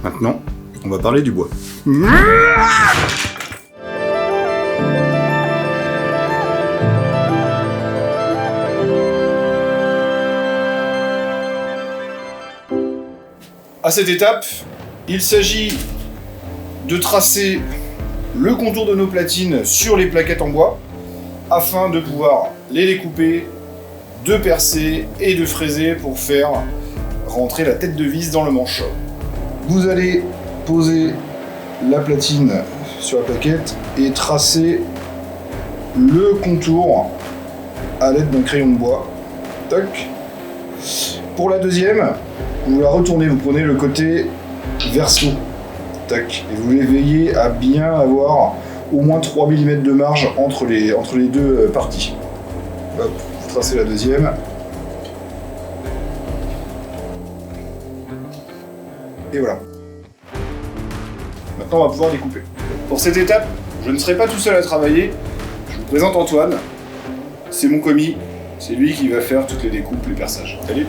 Maintenant, on va parler du bois. À cette étape, il s'agit de tracer le contour de nos platines sur les plaquettes en bois afin de pouvoir les découper, de percer et de fraiser pour faire rentrer la tête de vis dans le manche. Vous allez poser la platine sur la plaquette et tracer le contour à l'aide d'un crayon de bois. Tac. Pour la deuxième, vous la retournez, vous prenez le côté verso. Tac. Et vous veillez à bien avoir au moins 3 mm de marge entre les deux parties. Hop, vous tracez la deuxième. Et voilà. Maintenant, on va pouvoir découper. Pour cette étape, je ne serai pas tout seul à travailler. Je vous présente Antoine. C'est mon commis. C'est lui qui va faire toutes les découpes, les perçages. Salut.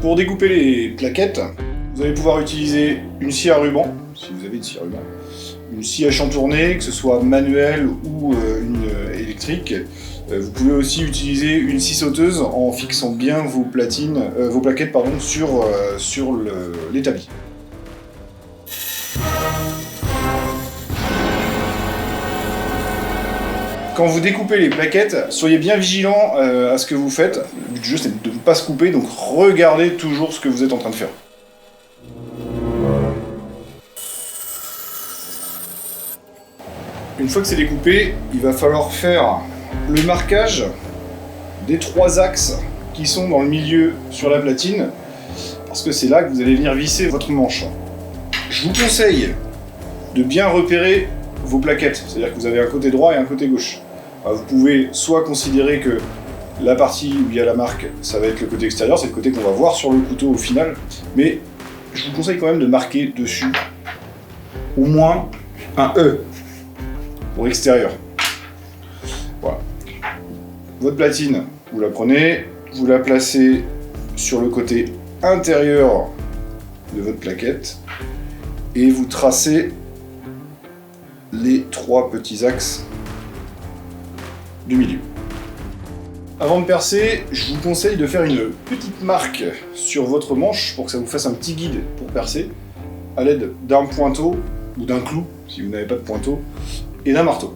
Pour découper les plaquettes, vous allez pouvoir utiliser une scie à ruban, si vous avez une scie à ruban, une scie à chantourner, que ce soit manuelle ou une électrique. Vous pouvez aussi utiliser une scie sauteuse en fixant bien vos plaquettes sur l'établi. Quand vous découpez les plaquettes, soyez bien vigilant à ce que vous faites. Le but du jeu, c'est de ne pas se couper, donc regardez toujours ce que vous êtes en train de faire. Une fois que c'est découpé, il va falloir faire le marquage des 3 axes qui sont dans le milieu sur la platine, parce que c'est là que vous allez venir visser votre manche. Je vous conseille de bien repérer vos plaquettes, c'est-à-dire que vous avez un côté droit et un côté gauche. Alors vous pouvez soit considérer que la partie où il y a la marque, ça va être le côté extérieur, c'est le côté qu'on va voir sur le couteau au final, mais je vous conseille quand même de marquer dessus au moins un E pour extérieur. Voilà. Votre platine, vous la prenez, vous la placez sur le côté intérieur de votre plaquette et vous tracez les 3 petits axes du milieu. Avant de percer, je vous conseille de faire une petite marque sur votre manche pour que ça vous fasse un petit guide pour percer à l'aide d'un pointeau ou d'un clou si vous n'avez pas de pointeau et d'un marteau.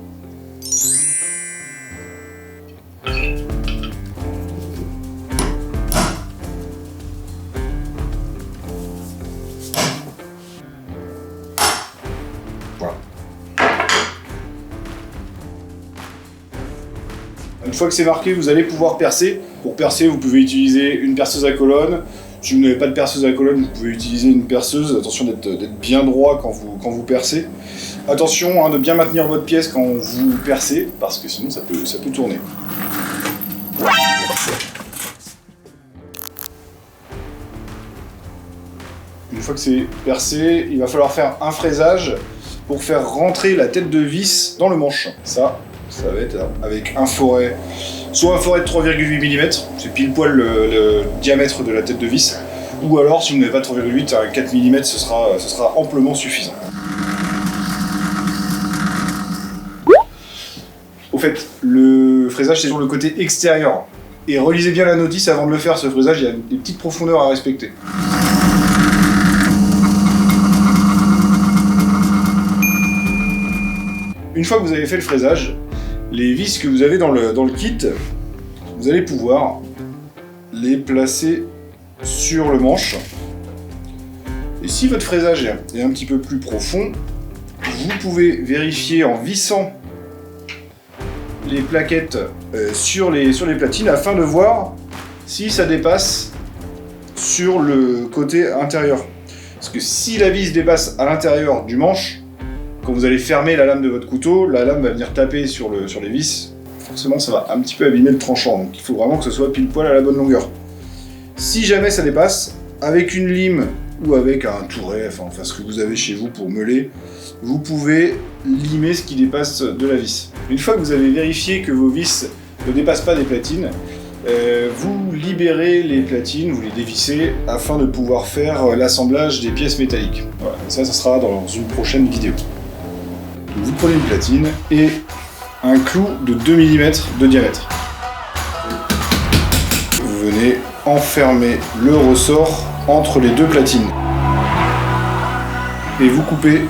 Voilà. Une fois que c'est marqué, vous allez pouvoir percer. Pour percer, vous pouvez utiliser une perceuse à colonne. Si vous n'avez pas de perceuse à colonne, vous pouvez utiliser une perceuse. Attention d'être bien droit quand vous percez. Attention de bien maintenir votre pièce quand vous percez, parce que sinon ça peut tourner. Une fois que c'est percé, il va falloir faire un fraisage pour faire rentrer la tête de vis dans le manche. Ça va être avec un forêt, soit un forêt de 3,8 mm, c'est pile poil le diamètre de la tête de vis, ou alors si vous n'avez pas de 3,8, un 4 mm, ce sera amplement suffisant. Au fait, le fraisage c'est sur le côté extérieur, et relisez bien la notice avant de le faire, ce fraisage, il y a des petites profondeurs à respecter. Une fois que vous avez fait le fraisage, les vis que vous avez dans le kit, vous allez pouvoir les placer sur le manche. Et si votre fraisage est un petit peu plus profond, vous pouvez vérifier en vissant les plaquettes sur les platines afin de voir si ça dépasse sur le côté intérieur. Parce que si la vis dépasse à l'intérieur du manche, quand vous allez fermer la lame de votre couteau, la lame va venir taper sur les vis. Forcément, ça va un petit peu abîmer le tranchant. Donc il faut vraiment que ce soit pile poil à la bonne longueur. Si jamais ça dépasse, avec une lime ou avec un touret, enfin ce que vous avez chez vous pour meuler, vous pouvez limer ce qui dépasse de la vis. Une fois que vous avez vérifié que vos vis ne dépassent pas des platines, vous libérez les platines, vous les dévissez afin de pouvoir faire l'assemblage des pièces métalliques. Voilà, ça sera dans une prochaine vidéo. Donc vous prenez une platine et un clou de 2 mm de diamètre. Vous venez enfermer le ressort entre les deux platines. Et vous coupez